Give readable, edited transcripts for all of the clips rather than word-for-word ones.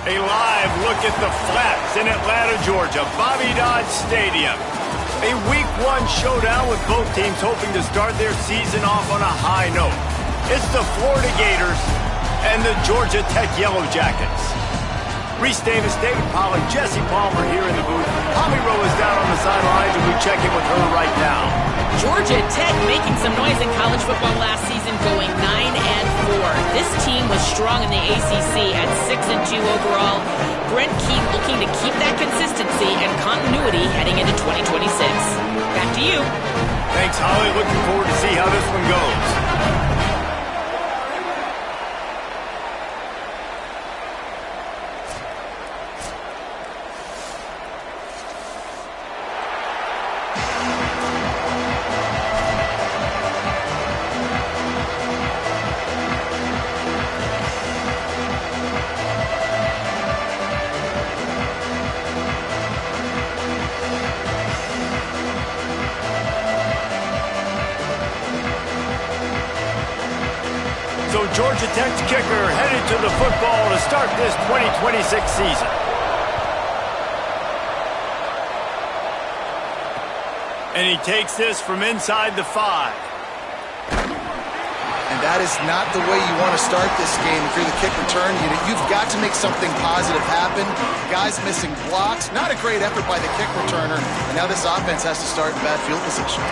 A live look at the Flats in Atlanta, Georgia, Bobby Dodd Stadium. A Week 1 showdown with both teams hoping to start their season off on a high note. It's the Florida Gators and the Georgia Tech Yellow Jackets. Reese Davis, David Pollack, Jesse Palmer here in the booth. Tommy Rowe is down on the sidelines, and we check in with her right now. Georgia Tech making some noise in college football last season, going 9-4. This team was strong in the ACC at 6-2 overall. Brent Key looking to keep that consistency and continuity heading into 2026. Back to you. Thanks, Holly. Looking forward to see how this one goes. So Georgia Tech's kicker headed to the football to start this 2026 season. And he takes this from inside the 5. And that is not the way you want to start this game. If you're the kick return unit, you've got to make something positive happen. Guys missing blocks. Not a great effort by the kick returner. And now this offense has to start in bad field position.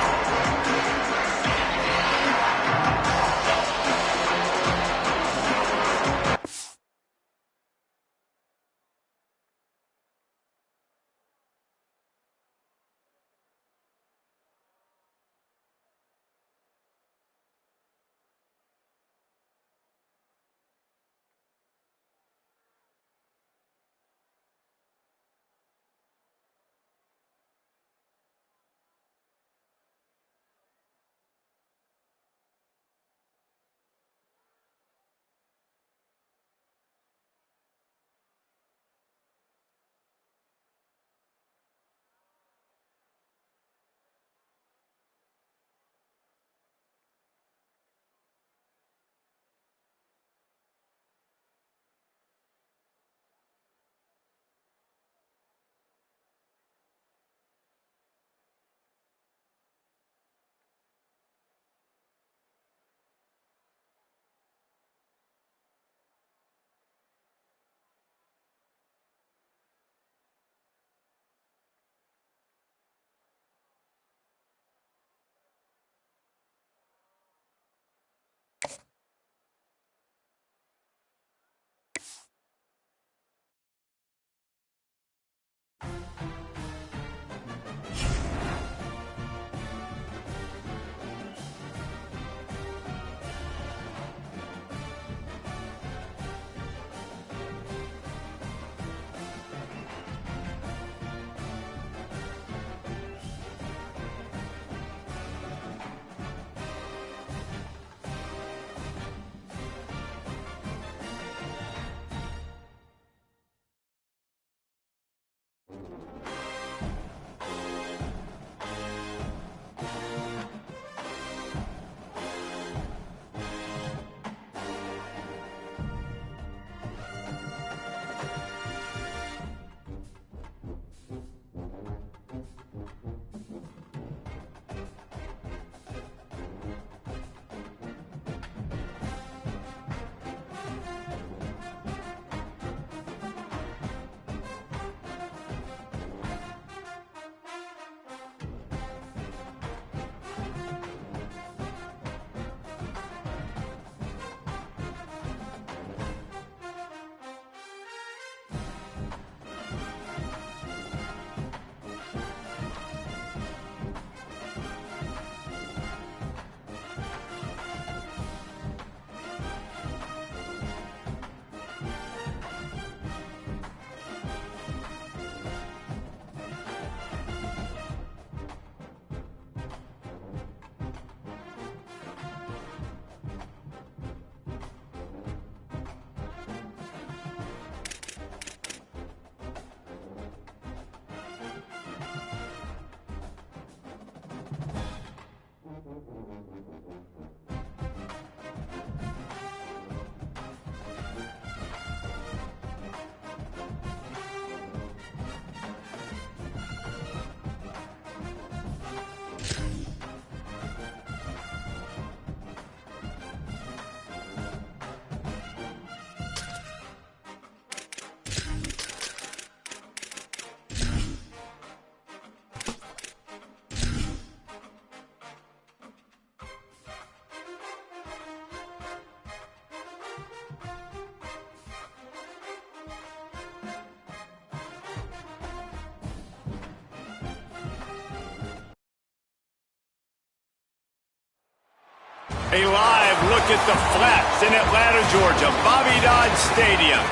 A live look at the Flats in Atlanta, Georgia, Bobby Dodd Stadium.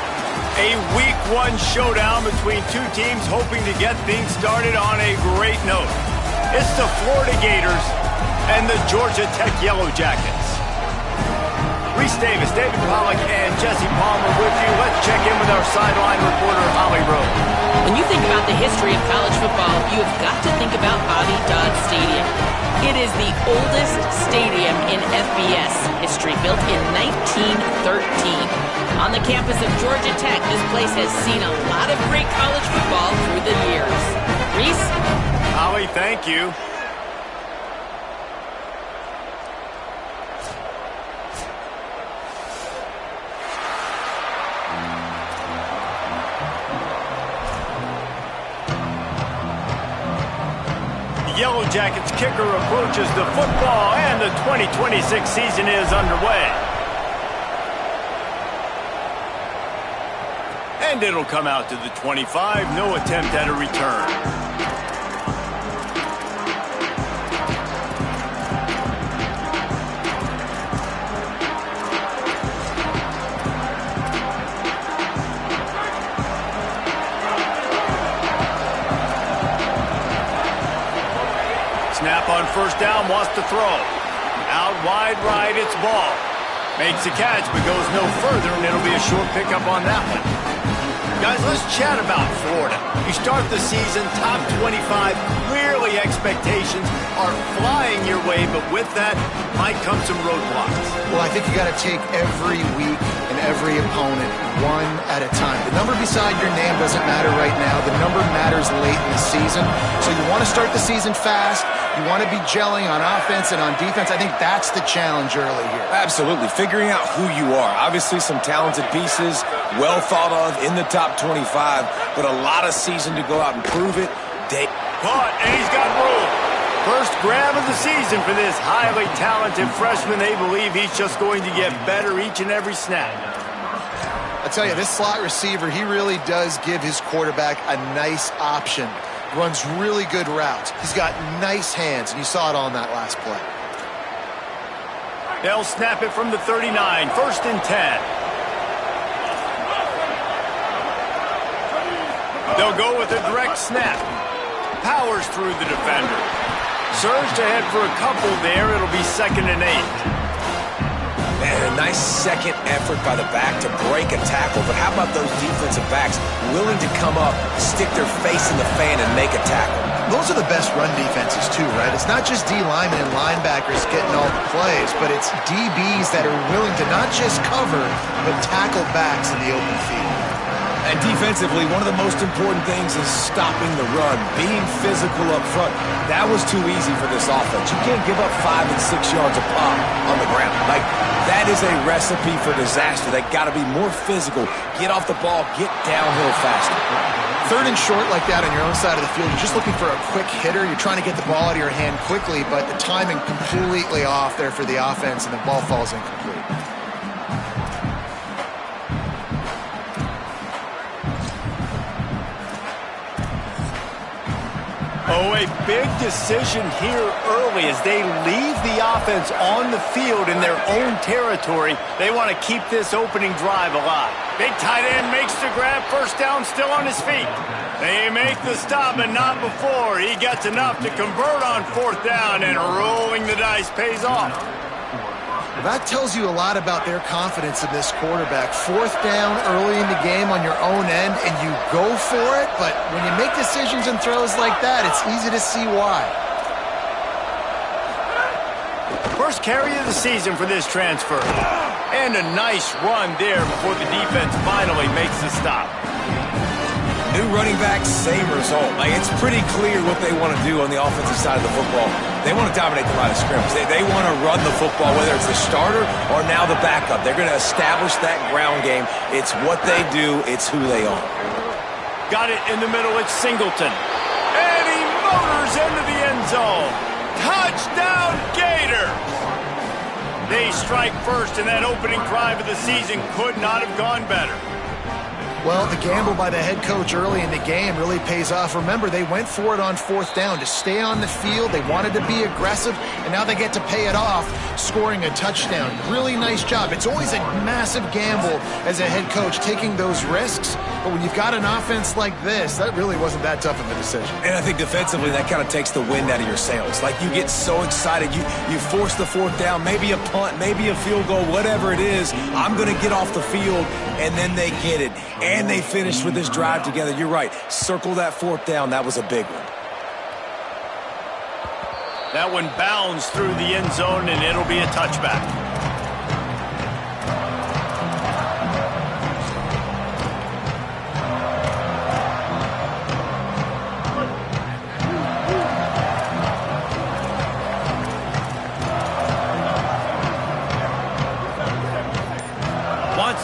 A Week 1 showdown between two teams hoping to get things started on a great note. It's the Florida Gators and the Georgia Tech Yellow Jackets. Reese Davis, David Pollack, and Jesse Palmer with you. Let's check in with our sideline reporter, Holly Rowe. When you think about the history of college football, you have got to think about Bobby Dodd Stadium. It is the oldest stadium in FBS history, built in 1913. On the campus of Georgia Tech, this place has seen a lot of great college football through the years. Reese? Holly, thank you. Yellow Jackets kicker approaches the football, and the 2026 season is underway. And it'll come out to the 25, no attempt at a return. Snap on first down, wants to throw. Out wide right, it's Ball. Makes a catch, but goes no further, and it'll be a short pickup on that one. Guys, let's chat about Florida. You start the season, top 25. Clearly, expectations are flying your way, but with that might come some roadblocks. Well, I think you got to take every week and every opponent one at a time. The number beside your name doesn't matter right now. The number matters late in the season. So you want to start the season fast. You want to be gelling on offense and on defense. I think that's the challenge early here. Absolutely. Figuring out who you are. Obviously, some talented pieces, well thought of in the top 25, but a lot of season to go out and prove it. Caught, and he's got room. First grab of the season for this highly talented freshman. They believe he's just going to get better each and every snap. I tell you, this slot receiver, he really does give his quarterback a nice option. Runs really good routes. He's got nice hands, and you saw it on that last play. They'll snap it from the 39, first and 10. They'll go with a direct snap. Powers through the defender. Surged ahead for a couple there. It'll be second and 8. And a nice second effort by the back to break a tackle. But how about those defensive backs willing to come up, stick their face in the fan, and make a tackle? Those are the best run defenses, too, right? It's not just D linemen and linebackers getting all the plays, but it's DBs that are willing to not just cover, but tackle backs in the open field. And defensively, one of the most important things is stopping the run, being physical up front. That was too easy for this offense. You can't give up 5 and 6 yards a pop on the ground. Like, that is a recipe for disaster. They got to be more physical, get off the ball, get downhill faster. Third and short like that on your own side of the field, you're just looking for a quick hitter. You're trying to get the ball out of your hand quickly, but the timing completely off there for the offense, and the ball falls incomplete. Oh, a big decision here early as they leave the offense on the field in their own territory. They want to keep this opening drive alive. Big tight end makes the grab, first down, still on his feet. They make the stop, but not before. He gets enough to convert on fourth down, and rolling the dice pays off. That tells you a lot about their confidence in this quarterback. Fourth down early in the game on your own end, and you go for it, but when you make decisions and throws like that, it's easy to see why. First carry of the season for this transfer. And a nice run there before the defense finally makes the stop. New running back, same result. Like, it's pretty clear what they want to do on the offensive side of the football. They want to dominate the line of scrimmage. They want to run the football, whether it's the starter or now the backup. They're going to establish that ground game. It's what they do. It's who they are. Got it in the middle. It's Singleton. And he motors into the end zone. Touchdown, Gators! They strike first, and that opening drive of the season could not have gone better. Well, the gamble by the head coach early in the game really pays off. Remember, they went for it on 4th down to stay on the field. They wanted to be aggressive, and now they get to pay it off, scoring a touchdown. Really nice job. It's always a massive gamble as a head coach, taking those risks. But when you've got an offense like this, that really wasn't that tough of a decision. And I think defensively, that kind of takes the wind out of your sails. Like, you get so excited. You force the 4th down, maybe a punt, maybe a field goal, whatever it is. I'm going to get off the field, and then they get it. And they finished with this drive together. You're right. Circle that 4th down. That was a big one. That one bounds through the end zone, and it'll be a touchback.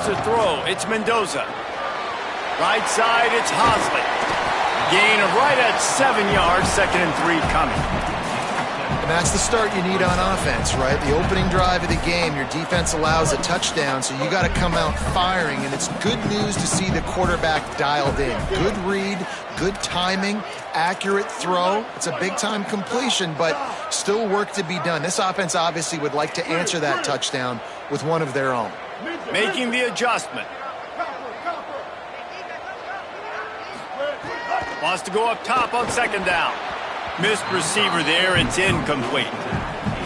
To throw, it's Mendoza. Right side, it's Hosley. Gain of right at 7 yards, 2nd and 3 coming. And that's the start you need on offense, right? The opening drive of the game, your defense allows a touchdown, so you got to come out firing, and it's good news to see the quarterback dialed in. Good read, good timing, accurate throw. It's a big-time completion, but still work to be done. This offense obviously would like to answer that touchdown with one of their own. Making the adjustment. Wants to go up top on 2nd down. Missed receiver there. It's incomplete.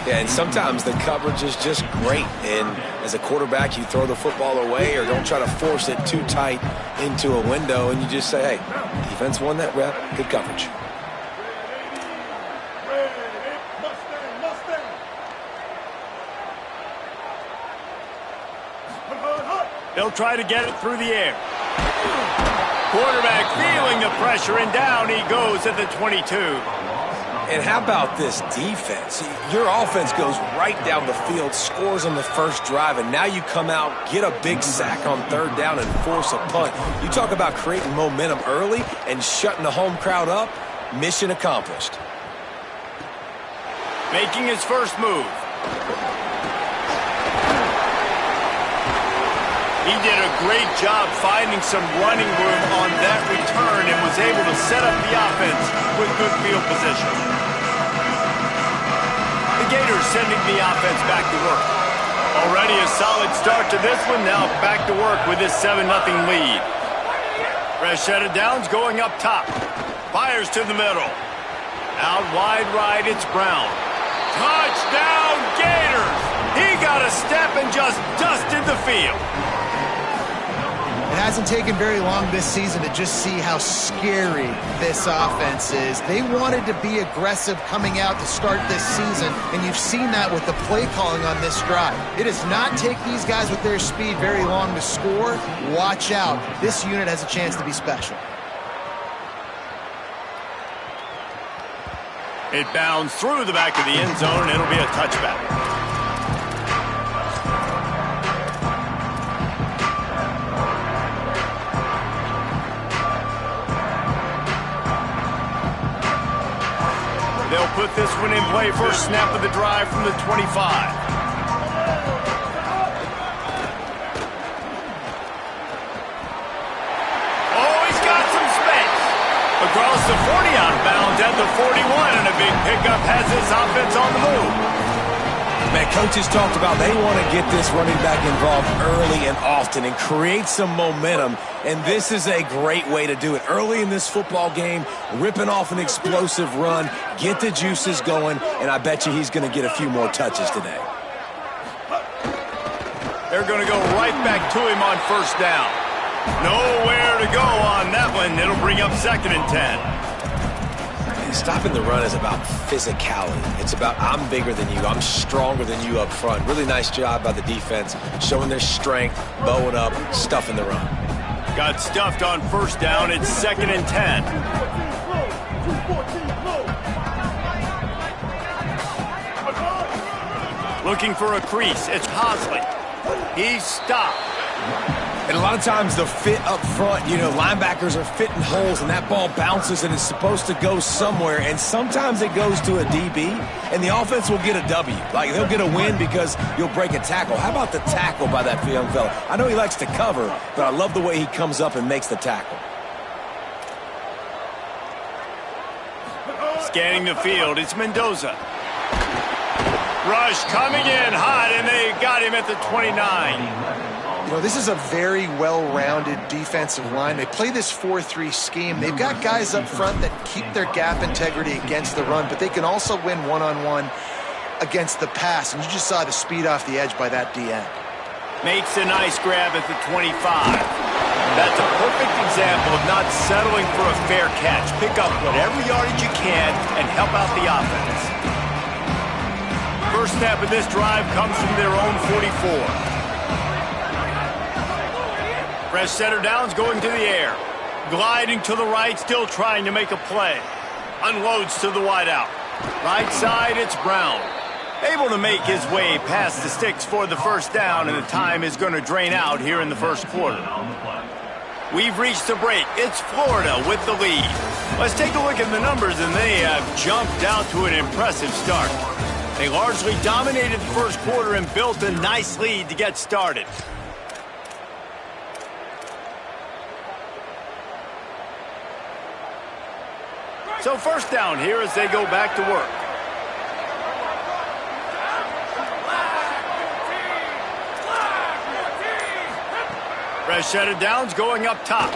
Yeah, and sometimes the coverage is just great. And as a quarterback, you throw the football away or don't try to force it too tight into a window, and you just say, hey, defense won that rep. Good coverage. They'll try to get it through the air. Quarterback feeling the pressure, and down he goes at the 22. And how about this defense? Your offense goes right down the field, scores on the first drive, and now you come out, get a big sack on 3rd down, and force a punt. You talk about creating momentum early and shutting the home crowd up. Mission accomplished. Making his first move. He did a great job finding some running room on that return and was able to set up the offense with good field position. The Gators sending the offense back to work. Already a solid start to this one. Now back to work with this 7-0 lead. Fresh set of downs going up top. Fires to the middle. Out wide right, it's Brown. Touchdown, Gators! He got a step and just dusted the field. It hasn't taken very long this season to just see how scary this offense is. They wanted to be aggressive coming out to start this season, and you've seen that with the play calling on this drive. It does not take these guys with their speed very long to score. Watch out. This unit has a chance to be special. It bounds through the back of the end zone. It'll be a touchback. They'll put this one in play. First snap of the drive from the 25. Oh, he's got some space. Across the 40 out of bounds at the 41, and a big pickup has this offense on the move. Man, coaches talked about they want to get this running back involved early and often and create some momentum, and this is a great way to do it. Early in this football game, ripping off an explosive run, get the juices going, and I bet you he's going to get a few more touches today. They're going to go right back to him on 1st down. Nowhere to go on that one. It'll bring up 2nd and 10. Stopping the run is about physicality. It's about I'm bigger than you, I'm stronger than you up front. Really nice job by the defense, showing their strength, bowing up, stuffing the run. Got stuffed on 1st down. It's 2nd and 10. Looking for a crease. It's Hosley. He's stopped. And a lot of times the fit up front, linebackers are fitting holes and that ball bounces and it's supposed to go somewhere. And sometimes it goes to a DB and the offense will get a W. Like they'll get a win because you'll break a tackle. How about the tackle by that young fella? I know he likes to cover, but I love the way he comes up and makes the tackle. Scanning the field, it's Mendoza. Rush coming in hot, and they got him at the 29. This is a very well-rounded defensive line. They play this 4-3 scheme. They've got guys up front that keep their gap integrity against the run, but they can also win one-on-one against the pass. And you just saw the speed off the edge by that DN. Makes a nice grab at the 25. That's a perfect example of not settling for a fair catch. Pick up whatever yardage you can and help out the offense. First snap of this drive comes from their own 44. Fresh center downs going to the air. Gliding to the right, still trying to make a play. Unloads to the wideout. Right side, it's Brown. Able to make his way past the sticks for the first down, and the time is going to drain out here in the first quarter. We've reached the break. It's Florida with the lead. Let's take a look at the numbers, and they have jumped out to an impressive start. They largely dominated the first quarter and built a nice lead to get started. So first down here as they go back to work. Fresh set of downs going up top.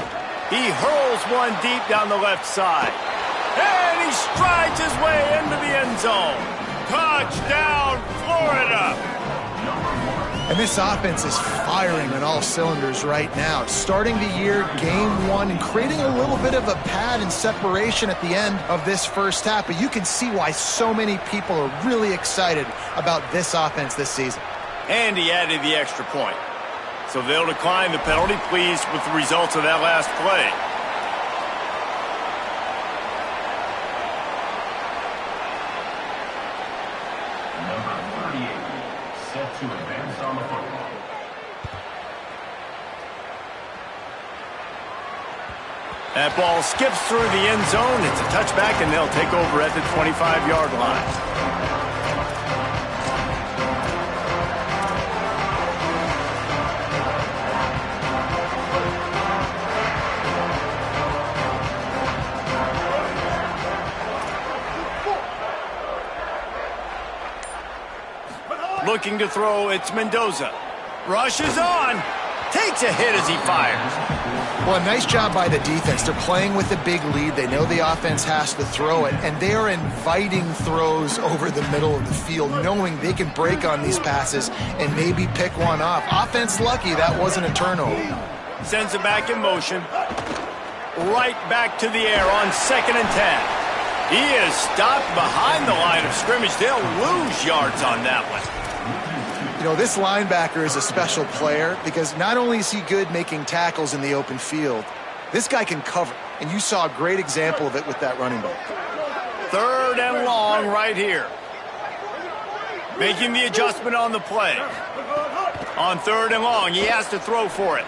He hurls one deep down the left side. And he strides his way into the end zone. Touchdown, Florida! And this offense is firing on all cylinders right now. Starting the year, game one, and creating a little bit of a pad and separation at the end of this first half. But you can see why so many people are really excited about this offense this season. And he added the extra point. So they'll decline the penalty, pleased with the results of that last play. To advance on the football. That ball skips through the end zone. It's a touchback, and they'll take over at the 25-yard line. Looking to throw, it's Mendoza. Rushes on. Takes a hit as he fires. Well, a nice job by the defense. They're playing with a big lead. They know the offense has to throw it, and they are inviting throws over the middle of the field, knowing they can break on these passes and maybe pick one off. Offense lucky that wasn't a turnover. Sends it back in motion. Right back to the air on 2nd and 10. He is stopped behind the line of scrimmage. They'll lose yards on that one. This linebacker is a special player because not only is he good making tackles in the open field, this guy can cover. And you saw a great example of it with that running back. 3rd and long right here. Making the adjustment on the play. On 3rd and long, he has to throw for it.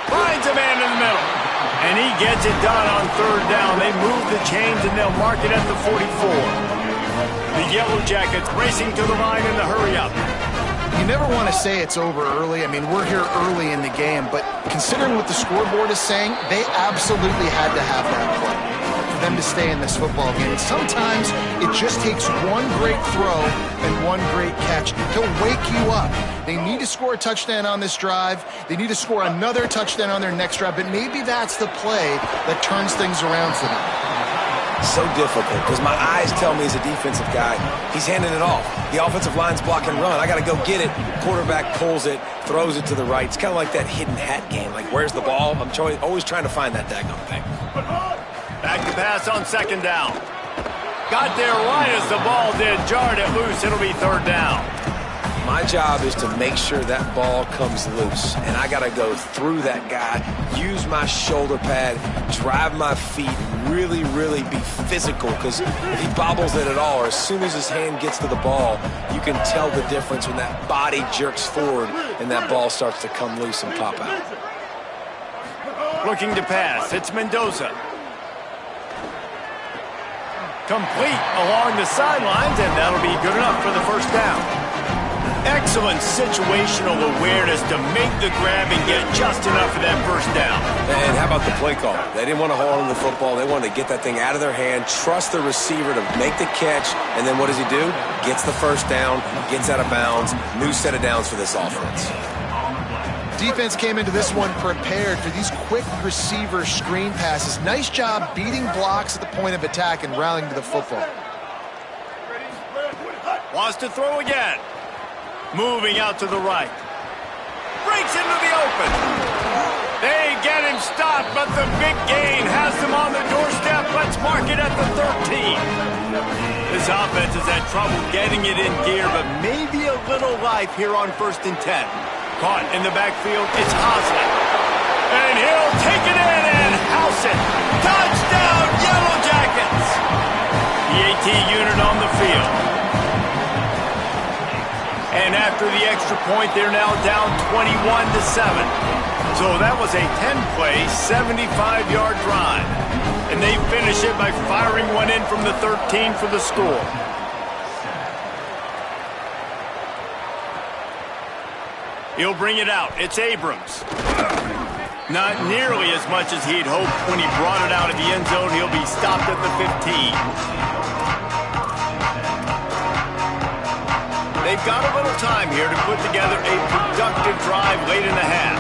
Finds a man in the middle. And he gets it done on 3rd down. They move the chains and they'll mark it at the 44. The Yellow Jackets racing to the line in the hurry-up. You never want to say it's over early. I mean, we're here early in the game, but considering what the scoreboard is saying, they absolutely had to have that play for them to stay in this football game. And sometimes it just takes one great throw and one great catch to wake you up. They need to score a touchdown on this drive. They need to score another touchdown on their next drive, but maybe that's the play that turns things around for them. So difficult because my eyes tell me as a defensive guy, he's handing it off. The offensive line's block and run. I got to go get it. Quarterback pulls it, throws it to the right. It's kind of like that hidden hat game. Like, where's the ball? I'm always trying to find that daggone thing. Back to pass on 2nd down. Got there right as the ball did. Jarred it loose. It'll be 3rd down. My job is to make sure that ball comes loose, and I got to go through that guy, use my shoulder pad, drive my feet, really, really be physical, because if he bobbles it at all, or as soon as his hand gets to the ball, you can tell the difference when that body jerks forward and that ball starts to come loose and pop out. Looking to pass, it's Mendoza. Complete along the sidelines, and that'll be good enough for the first down. Excellent situational awareness to make the grab and get just enough for that first down. And how about the play call? They didn't want to hold on to the football. They wanted to get that thing out of their hand, trust the receiver to make the catch, and then what does he do? Gets the first down, gets out of bounds, new set of downs for this offense. Defense came into this one prepared for these quick receiver screen passes. Nice job beating blocks at the point of attack and rallying to the football. Wants to throw again. Moving out to the right. Breaks into the open. They get him stopped, but the big gain has them on the doorstep. Let's mark it at the 13. This offense has had trouble getting it in gear, but maybe a little life here on 1st and 10. Caught in the backfield, it's Hosley. And he'll take it in and house it. Touchdown, Yellow Jackets! The AT unit on the field. And after the extra point, they're now down 21-7. So that was a 10-play, 75-yard drive. And they finish it by firing one in from the 13 for the score. He'll bring it out. It's Abrams. Not nearly as much as he'd hoped when he brought it out of the end zone. He'll be stopped at the 15. They've got a little time here to put together a productive drive late in the half.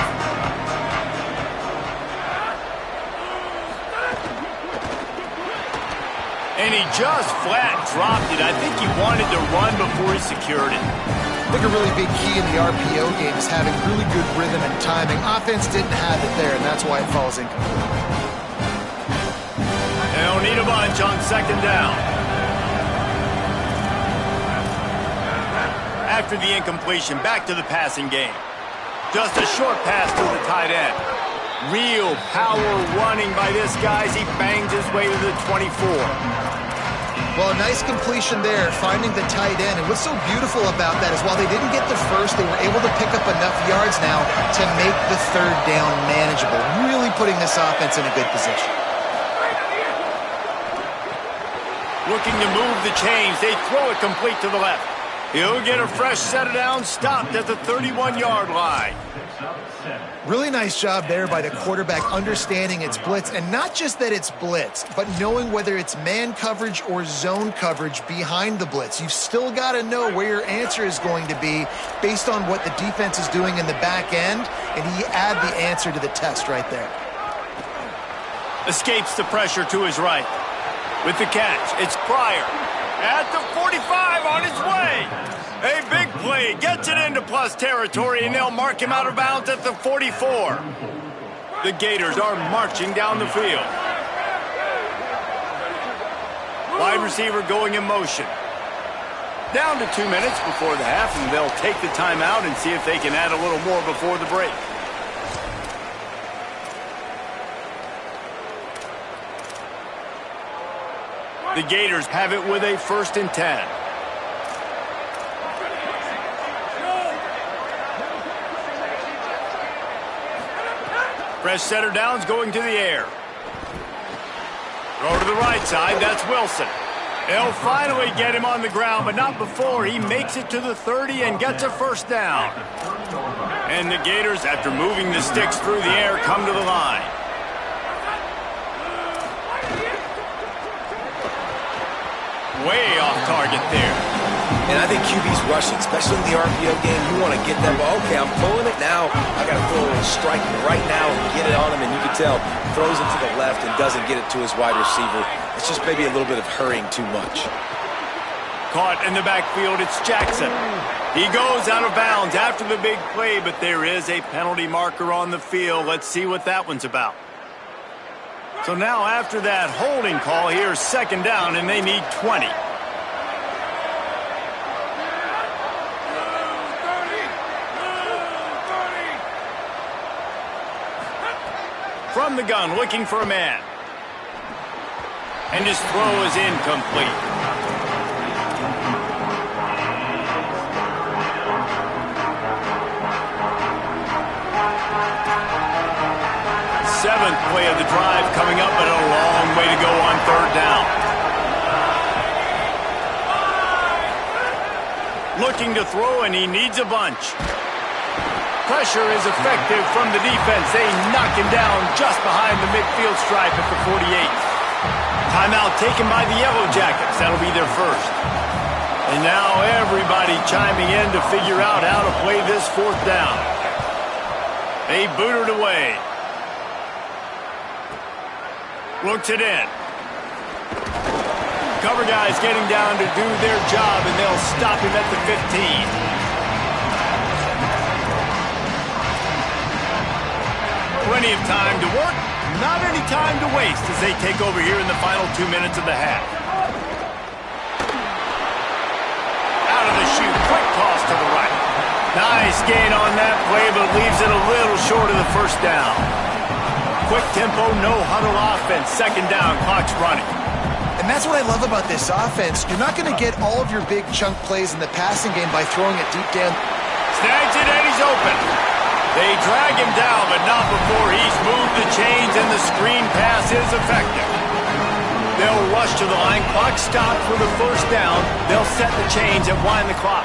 And he just flat dropped it. I think he wanted to run before he secured it. I think a really big key in the RPO game is having really good rhythm and timing. Offense didn't have it there, and that's why it falls incomplete. They'll need a bunch on 2nd down. After the incompletion, back to the passing game. Just a short pass to the tight end. Real power running by this guy as he bangs his way to the 24. Well, a nice completion there, finding the tight end. And what's so beautiful about that is while they didn't get the first, they were able to pick up enough yards now to make the 3rd down manageable, really putting this offense in a good position. Looking to move the chains. They throw it complete to the left. He'll get a fresh set of downs, stopped at the 31-yard line. Really nice job there by the quarterback understanding it's blitz, and not just that it's blitz, but knowing whether it's man coverage or zone coverage behind the blitz. You've still got to know where your answer is going to be based on what the defense is doing in the back end, and he add the answer to the test right there. Escapes the pressure to his right. With the catch, it's Pryor. At the 45 on his way. A big play, gets it into plus territory, and they'll mark him out of bounds at the 44. The Gators are marching down the field. Wide receiver going in motion. Down to 2 minutes before the half, and they'll take the timeout and see if they can add a little more before the break. The Gators have it with a 1st and 10. Fresh set of downs going to the air. Throw to the right side, that's Wilson. They'll finally get him on the ground, but not before he makes it to the 30 and gets a 1st down. And the Gators, after moving the sticks through the air, come to the line. Way off target there. And I think QB's rushing, especially in the RPO game. You want to get them, okay, I'm pulling it now. I got to throw a strike right now and get it on him. And you can tell, throws it to the left and doesn't get it to his wide receiver. It's just maybe a little bit of hurrying too much. Caught in the backfield, it's Jackson. He goes out of bounds after the big play, but there is a penalty marker on the field. Let's see what that one's about. So now after that holding call, here's 2nd down, and they need 20. From the gun, looking for a man. And his throw is incomplete. Seventh play of the drive coming up, but a long way to go on third down. Looking to throw, and he needs a bunch. Pressure is effective from the defense. They knock him down just behind the midfield stripe at the 48. Timeout taken by the Yellow Jackets. That'll be their first. And now everybody chiming in to figure out how to play this fourth down. They boot it away. Looks it in. Cover guys getting down to do their job, and they'll stop him at the 15. Plenty of time to work, not any time to waste as they take over here in the final 2 minutes of the half. Out of the chute, quick toss to the right. Nice gain on that play, but leaves it a little short of the first down. Quick tempo, no huddle offense. Second down, clock's running. And that's what I love about this offense. You're not going to get all of your big chunk plays in the passing game by throwing it deep down. Snags it, and he's open. They drag him down, but not before he's moved the chains, and the screen pass is effective. They'll rush to the line. Clock stopped for the first down. They'll set the chains and wind the clock.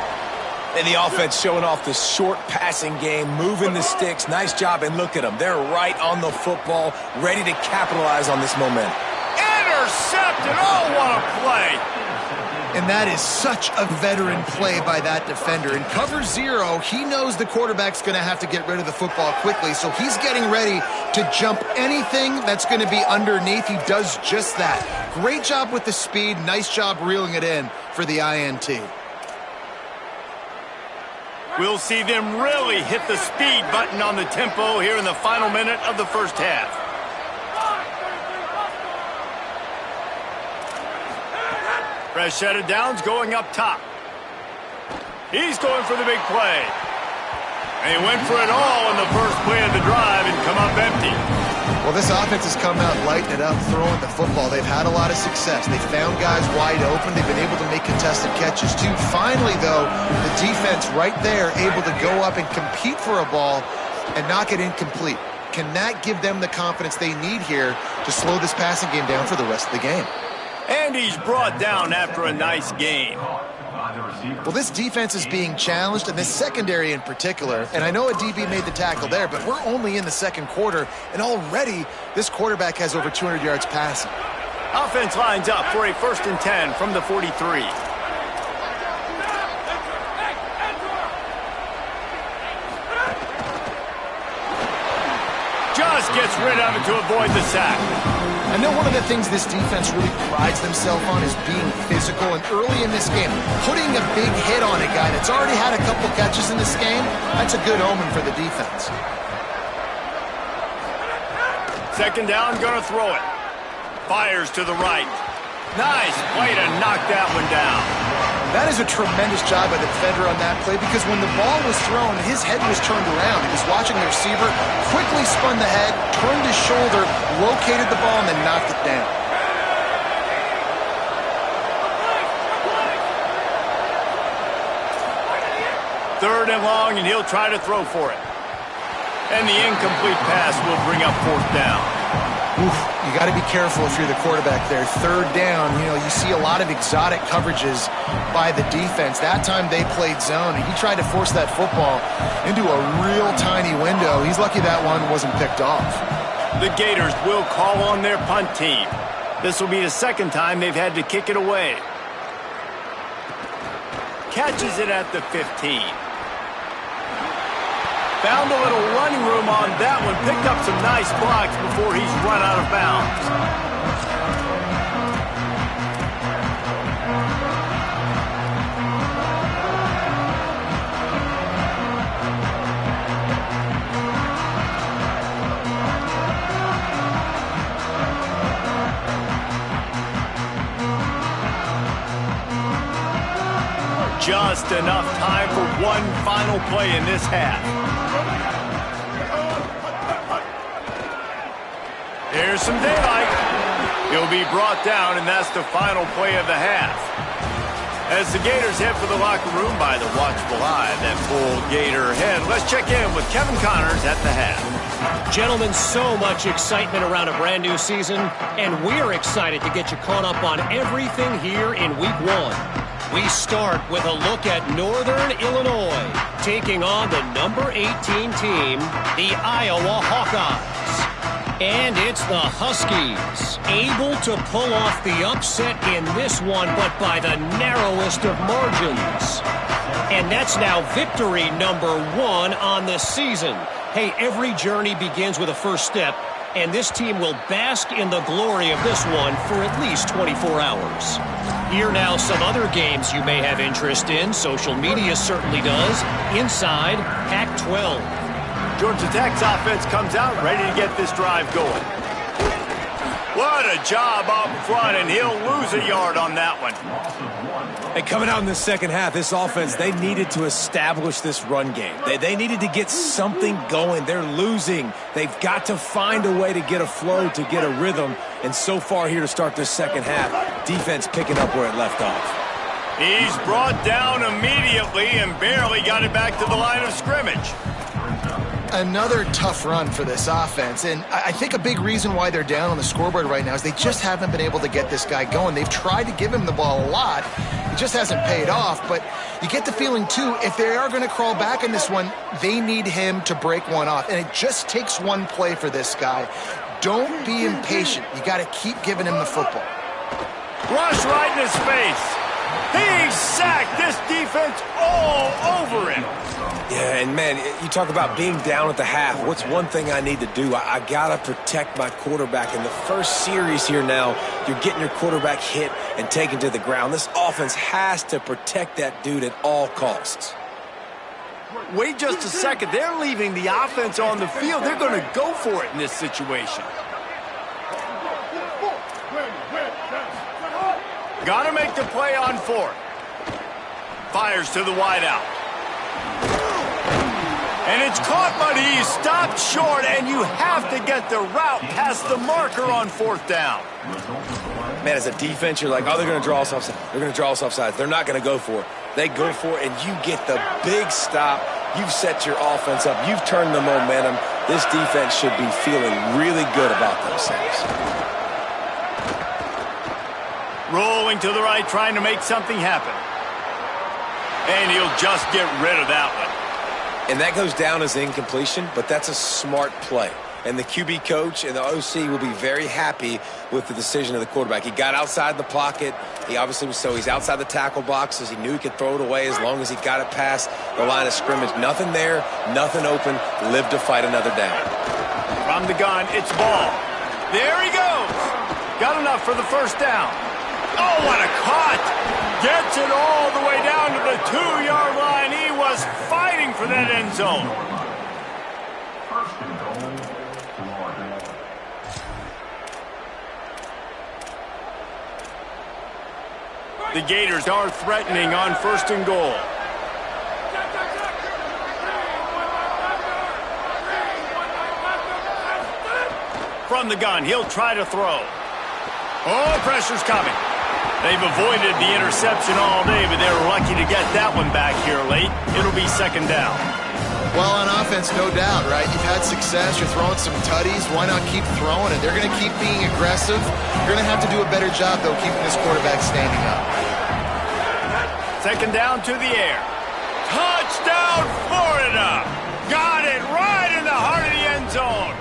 And the offense showing off the short passing game, moving the sticks. Nice job, and look at them. They're right on the football, ready to capitalize on this momentum. Intercepted! Oh, what a play! And that is such a veteran play by that defender. In cover zero, he knows the quarterback's going to have to get rid of the football quickly, so he's getting ready to jump anything that's going to be underneath. He does just that. Great job with the speed. Nice job reeling it in for the INT. We'll see them really hit the speed button on the tempo here in the final minute of the first half. Fresh set of downs going up top. He's going for the big play. And he went for it all in the first play of the drive and come up empty. Well, this offense has come out lighting it up, throwing the football. They've had a lot of success. They found guys wide open. They've been able to make contested catches, too. Finally, though, the defense right there able to go up and compete for a ball and knock it incomplete. Can that give them the confidence they need here to slow this passing game down for the rest of the game? And he's brought down after a nice gain. Well, this defense is being challenged, and this secondary in particular. And I know a DB made the tackle there, but we're only in the second quarter, and already this quarterback has over 200 yards passing. Offense lines up for a 1st and 10 from the 43. Just gets rid of it to avoid the sack. I know one of the things this defense really prides themselves on is being physical, and early in this game, putting a big hit on a guy that's already had a couple catches in this game, that's a good omen for the defense. Second down, gonna throw it. Fires to the right. Nice play to knock that one down. That is a tremendous job by the defender on that play, because when the ball was thrown, his head was turned around. He was watching the receiver, quickly spun the head, turned his shoulder, located the ball, and then knocked it down. Third and long, and he'll try to throw for it. And the incomplete pass will bring up 4th down. Oof, you got to be careful if you're the quarterback there. Third down, you see a lot of exotic coverages by the defense. That time they played zone, and he tried to force that football into a real tiny window. He's lucky that one wasn't picked off. The Gators will call on their punt team. This will be the second time they've had to kick it away. Catches it at the 15. Found a little running room on that one. Picked up some nice blocks before he's run out of bounds. Just enough time for one final play in this half. Here's some daylight. He'll be brought down, and that's the final play of the half. As the Gators head for the locker room by the watchful eye that full Gator head, let's check in with Kevin Connors at the half. Gentlemen, so much excitement around a brand new season, and we're excited to get you caught up on everything here in Week 1. We start with a look at Northern Illinois, taking on the number 18 team, the Iowa Hawkeyes. And it's the Huskies, able to pull off the upset in this one, but by the narrowest of margins. And that's now victory number 1 on the season. Hey, every journey begins with a first step, and this team will bask in the glory of this one for at least 24 hours. Here now some other games you may have interest in. Social media certainly does. Inside Pac-12. Georgia Tech's offense comes out ready to get this drive going. What a job up front, and he'll lose a yard on that one. And coming out in the second half, this offense, they needed to establish this run game. They needed to get something going. They're losing. They've got to find a way to get a flow, to get a rhythm. And so far here to start this second half, defense picking up where it left off. He's brought down immediately and barely got it back to the line of scrimmage. Another tough run for this offense, and I think a big reason why they're down on the scoreboard right now is they just haven't been able to get this guy going. They've tried to give him the ball a lot. It just hasn't paid off, but you get the feeling, too, if they are going to crawl back in this one, they need him to break one off, and it just takes one play for this guy. Don't be impatient. You got to keep giving him the football. Rush right in his face. He's sacked. This defense all over him. Yeah, and man, you talk about being down at the half. What's one thing I need to do? I got to protect my quarterback. In the first series here now, you're getting your quarterback hit and taken to the ground. This offense has to protect that dude at all costs. Wait just a second. They're leaving the offense on the field. They're going to go for it in this situation. Got to make the play on 4th. Fires to the wideout. And it's caught, but he's stopped short, and you have to get the route past the marker on 4th down. Man, as a defense, you're like, oh, they're going to draw us offside. They're going to draw us offside. They're not going to go for it. They go for it, and you get the big stop. You've set your offense up. You've turned the momentum. This defense should be feeling really good about themselves. Rolling to the right, trying to make something happen. And he'll just get rid of that one. And that goes down as incompletion, but that's a smart play. And the QB coach and the OC will be very happy with the decision of the quarterback. He got outside the pocket. He obviously was he's outside the tackle boxes. He knew he could throw it away as long as he got it past the line of scrimmage. Nothing there, nothing open. Live to fight another down. From the gun, it's ball. There he goes. Got enough for the first down. Oh, what a cut. Gets it all the way down to the 2-yard line. He was fighting for that end zone. The Gators are threatening on 1st and goal. From the gun, he'll try to throw. Oh, pressure's coming. They've avoided the interception all day, but they're lucky to get that one back here late. It'll be 2nd down. Well, on offense, no doubt, right? You've had success. You're throwing some tutties. Why not keep throwing it? They're going to keep being aggressive. You're going to have to do a better job, though, keeping this quarterback standing up. 2nd down to the air. Touchdown, Florida! Got it right in the heart of the end zone.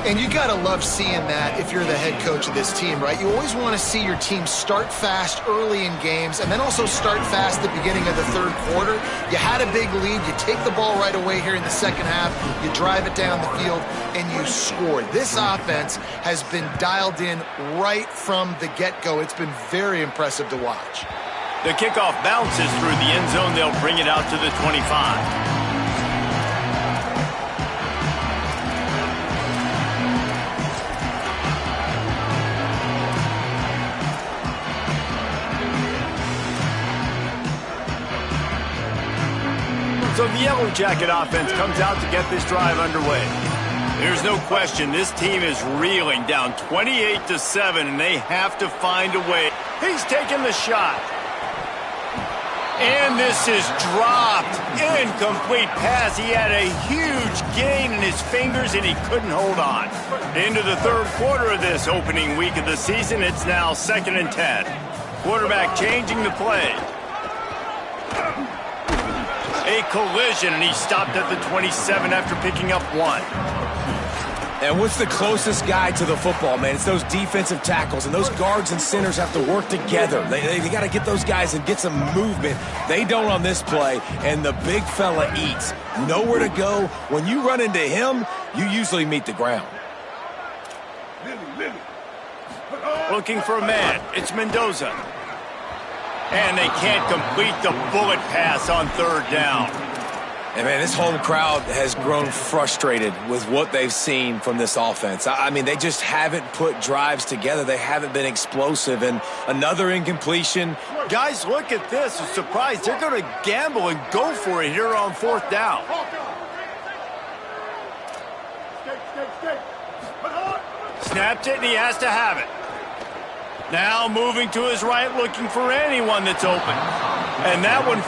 And you got to love seeing that if you're the head coach of this team, right? You always want to see your team start fast early in games and then also start fast at the beginning of the 3rd quarter. You had a big lead. You take the ball right away here in the 2nd half. You drive it down the field, and you score. This offense has been dialed in right from the get-go. It's been very impressive to watch. The kickoff bounces through the end zone. They'll bring it out to the 25. So the Yellow Jacket offense comes out to get this drive underway. There's no question this team is reeling, down 28-7, and they have to find a way. He's taking the shot. And this is dropped. Incomplete pass. He had a huge gain in his fingers, and he couldn't hold on. Into the third quarter of this opening week of the season, it's now 2nd and 10. Quarterback changing the play. A collision, and he stopped at the 27 after picking up 1. And what's the closest guy to the football, man? It's those defensive tackles, and those guards and centers have to work together. They got to get those guys and get some movement. They don't on this play, and the big fella eats. Nowhere to go. When you run into him, you usually meet the ground. Looking for a man. It's Mendoza. And they can't complete the bullet pass on 3rd down. And, man, this home crowd has grown frustrated with what they've seen from this offense. I mean, they just haven't put drives together. They haven't been explosive. And another incompletion. Guys, look at this. I'm surprised. They're going to gamble and go for it here on 4th down. Snapped it, and he has to have it. Now moving to his right, looking for anyone that's open. And that one...